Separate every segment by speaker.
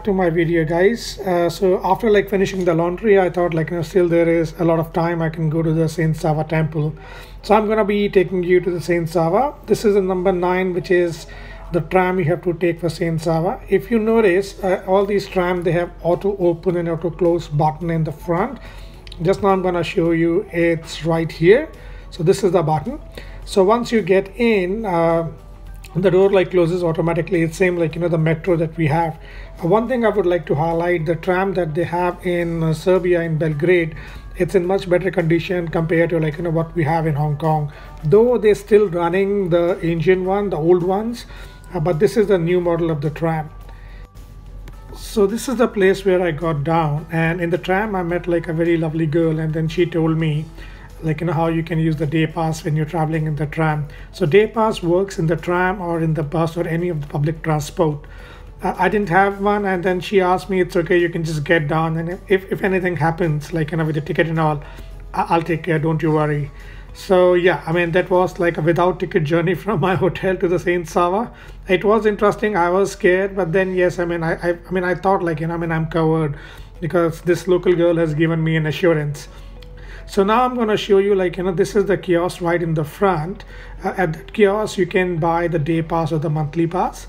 Speaker 1: back to my video, guys. So after like finishing the laundry, I thought like still there is a lot of time I can go to the Saint Sava Temple. So I'm gonna be taking you to the Saint Sava. This is the number 9, which is the tram you have to take for Saint Sava. If you notice, all these trams, they have auto open and auto close button in the front. Just now I'm gonna show you, it's right here. So this is the button. So once you get in, the door like closes automatically. It's same like the metro that we have. One thing I would like to highlight, the tram that they have in Serbia, in Belgrade, it's in much better condition compared to like what we have in Hong Kong, though they're still running the engine one, the old ones, but this is the new model of the tram. So this is the place where I got down, and in the tram I met like a very lovely girl, and then she told me like how you can use the day pass when you're traveling in the tram. So day pass works in the tram or in the bus or any of the public transport. I didn't have one, and then she asked me, it's okay, you can just get down, and if anything happens like with the ticket and all, I'll take care, don't you worry. So yeah, I mean, that was like a without ticket journey from my hotel to the Saint Sava. It was interesting. I was scared, but then yes, I mean I thought like I'm covered because this local girl has given me an assurance. So now I'm going to show you like this is the kiosk right in the front. At that kiosk you can buy the day pass or the monthly pass.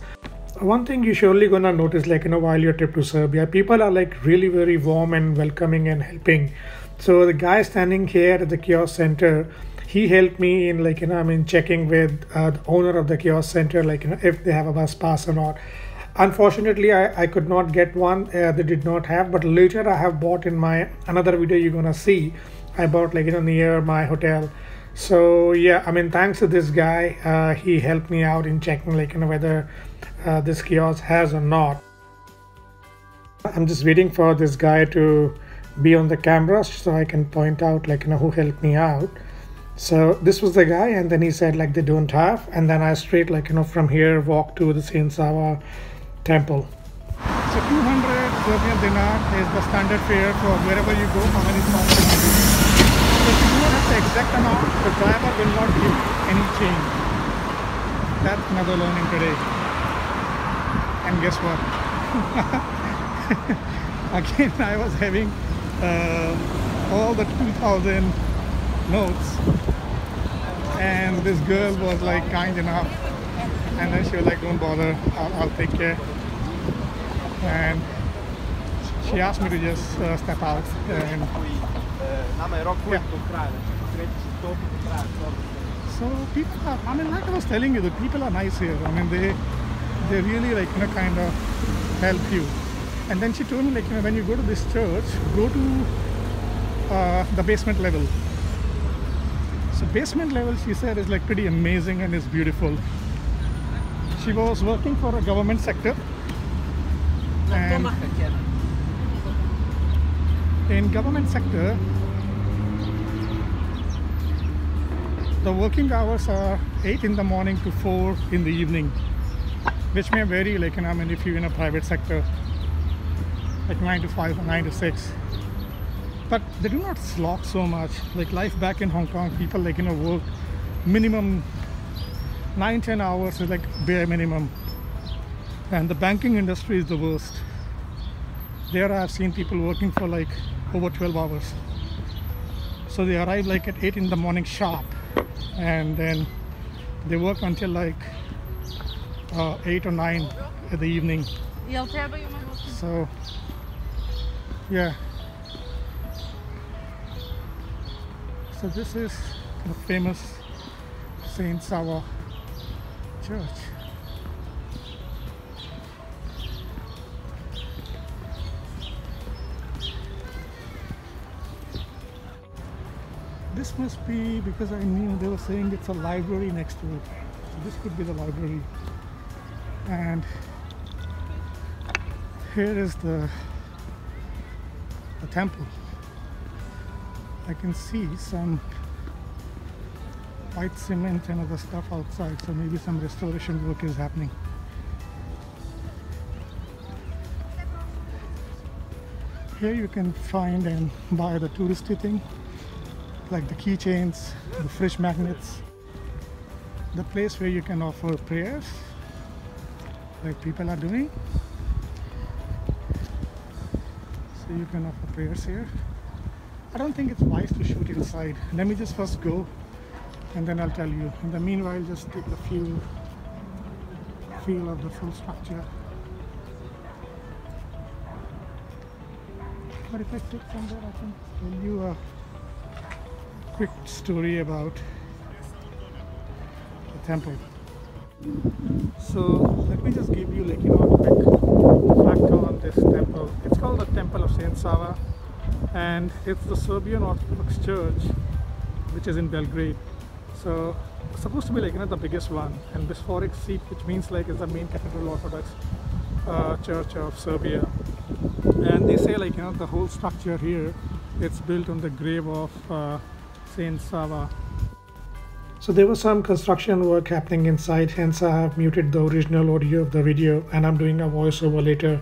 Speaker 1: One thing you surely gonna notice like while your trip to Serbia, people are like really very warm and welcoming and helping. So the guy standing here at the kiosk center, he helped me in like checking with the owner of the kiosk center like if they have a bus pass or not. Unfortunately, I could not get one. They did not have, but later I have bought in my another video you're gonna see. I bought like near my hotel. So yeah, I mean, thanks to this guy, he helped me out in checking like whether this kiosk has or not. I'm just waiting for this guy to be on the camera so I can point out like who helped me out. So this was the guy, and then he said like they don't have, and then I straight like from here walk to the Saint Sava Temple. So 200 Serbian dinar is the standard fare for wherever you go, how many stops you do. So if you do not have the exact amount, the driver will not give any change. That's another learning today. And guess what? Again, I was having all the 2000 notes, and this girl was like kind enough, and then she was like, don't bother, I'll take care. And she asked me to just step out. And yeah. So people are, I mean, like I was telling you, the people are nice here. I mean, they really like kind of help you. And then she told me like when you go to this church, go to the basement level. So basement level, she said, is like pretty amazing and is beautiful. She was working for a government sector, and in government sector the working hours are 8 in the morning to 4 in the evening, which may vary like if you're in a private sector like 9 to 5 or 9 to 6. But they do not slog so much. Like life back in Hong Kong, people like work minimum 9-10 hours is like bare minimum. And the banking industry is the worst. There I've seen people working for like over 12 hours. So they arrive like at 8 in the morning sharp, and then they work until like 8 or 9 in the evening. So yeah. So this is the famous Saint Sava Church. This must be, because I knew they were saying it's a library next to it. So this could be the library. And here is the temple. I can see some white cement and other stuff outside, so maybe some restoration work is happening. Here you can find and buy the touristy thing, like the keychains, the fridge magnets, the place where you can offer prayers like people are doing. so you can offer prayers here. I don't think it's wise to shoot inside. Let me just first go and then I'll tell you. In the meanwhile, just take the feel of the full structure. But if I take from there, I can tell you a quick story about the temple. So let me just give you, like, a quick fact on this temple. It's called the Temple of Saint Sava, and it's the Serbian Orthodox Church, which is in Belgrade. So it's supposed to be, like, the biggest one and bishopric seat, which means like it's the main cathedral Orthodox Church of Serbia. And they say, like, the whole structure here, it's built on the grave of Saint Sava. So there was some construction work happening inside, hence I have muted the original audio of the video and I'm doing a voiceover later.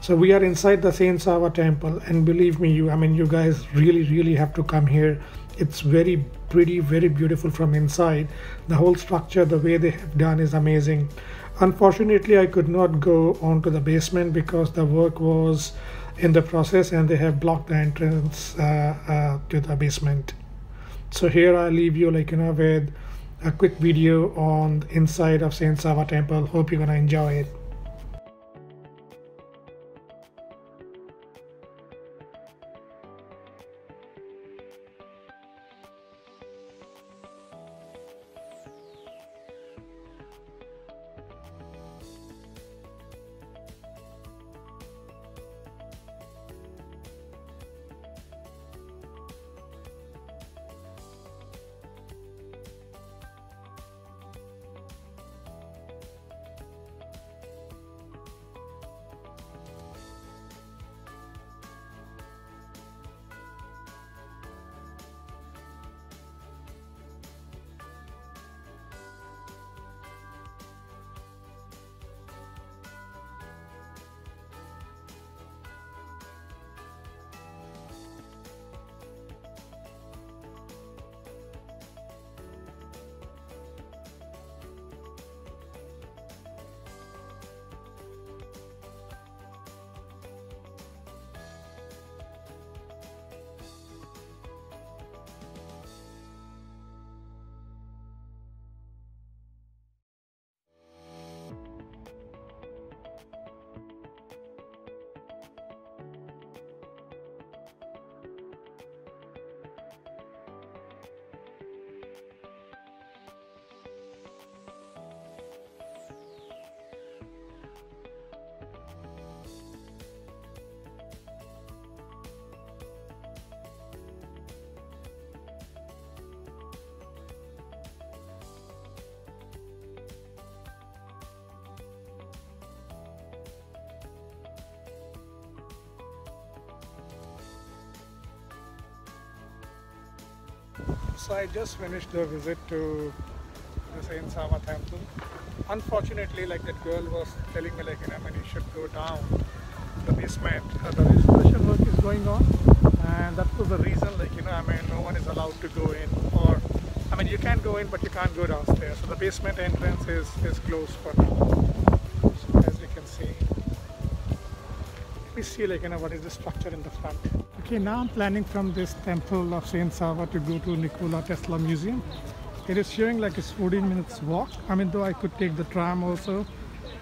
Speaker 1: So we are inside the Saint Sava Temple, and believe me, you guys really have to come here. It's very pretty, very beautiful from inside. The whole structure, the way they have done, is amazing. Unfortunately, I could not go onto the basement because the work was in the process and they have blocked the entrance to the basement. So here I leave you, like, with a quick video on the inside of Saint Sava Temple. Hope you're gonna enjoy it. So I just finished the visit to the Saint Sava Temple. Unfortunately, like, that girl was telling me, like, you should go down the basement. The restoration work is going on, and that was the reason, like, no one is allowed to go in, or you can go in but you can't go downstairs. So the basement entrance is closed for now, so as you can see. We see, like, what is the structure in the front. Okay, now I'm planning from this Temple of Saint Sava to go to Nikola Tesla Museum. It is showing like it's 14 minutes walk. Though I could take the tram also,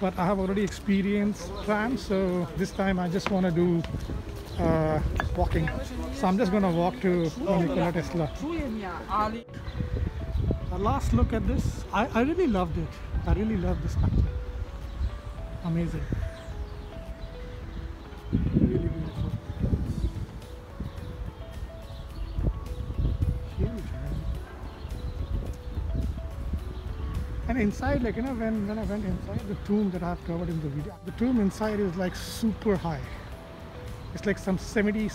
Speaker 1: but I have already experienced tram, so this time I just want to do walking. So I'm just going to walk to Nikola Tesla. A last look at this. I really loved it. I really love the structure. Amazing. Really beautiful. Huge, man. And inside, like, when I went inside the tomb that I have covered in the video, the tomb inside is like super high. It's like some 70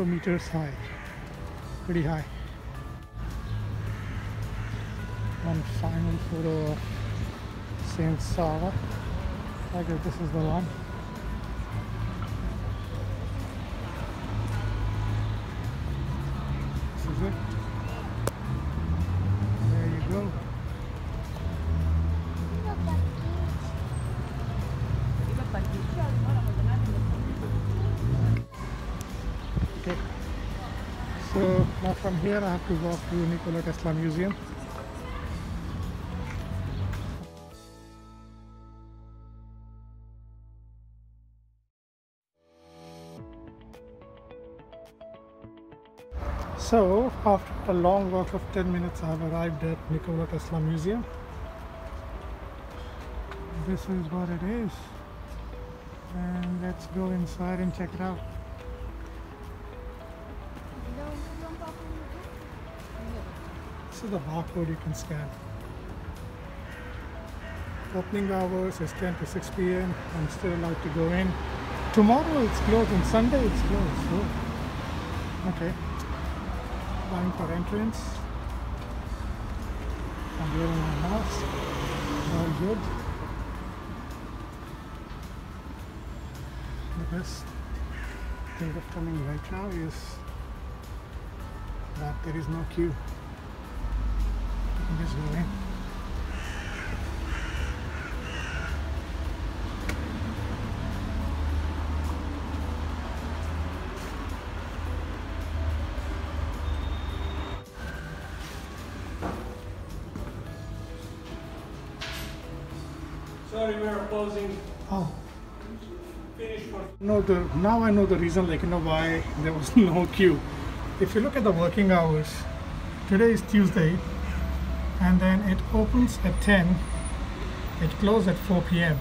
Speaker 1: meters high. Pretty high. One final photo of Saint Sava. I guess this is the one. This is it. There you go. from here I have to walk to Nikola Tesla Museum. So after a long walk of 10 minutes, I have arrived at Nikola Tesla Museum. This is what it is, and let's go inside and check it out. This is the barcode you can scan. Opening hours is 10 to 6 p.m. I'm still allowed to go in. Tomorrow it's closed and Sunday it's closed. Oh. Okay. Line for entrance. I'm wearing my mask. All good. The best thing of coming right now is that there is no queue. You can just go in.
Speaker 2: Sorry, we are closing.
Speaker 1: Oh.
Speaker 2: Finish for.
Speaker 1: No, now I know the reason, why there was no queue. If you look at the working hours, today is Tuesday, and then it opens at 10, it closes at 4 p.m.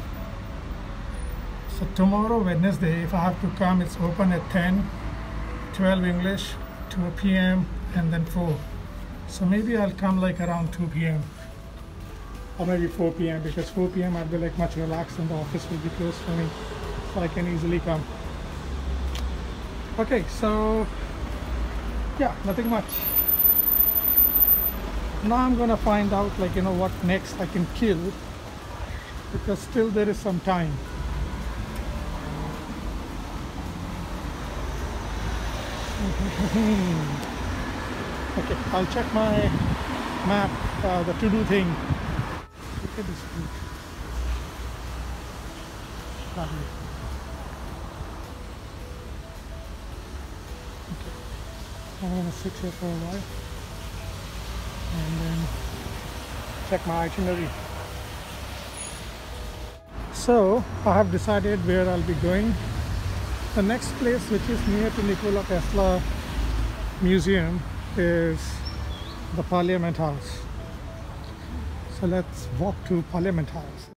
Speaker 1: So tomorrow, Wednesday, if I have to come, it's open at 10, 12 English, 2 p.m. and then 4. So maybe I'll come around 2 p.m. or maybe 4 p.m. because 4 p.m. I'll be much relaxed and the office will be closed for me, so I can easily come. Okay, so yeah, nothing much. Now I'm gonna find out what next I can kill, because still there is some time. Okay, I'll check my map, the to-do thing. Look at this food. Lovely. Okay, I'm gonna sit here for a while and then check my itinerary. So I have decided where I'll be going. The next place, which is near to Nikola Tesla Museum, is the Parliament House. So let's walk to Parliament House.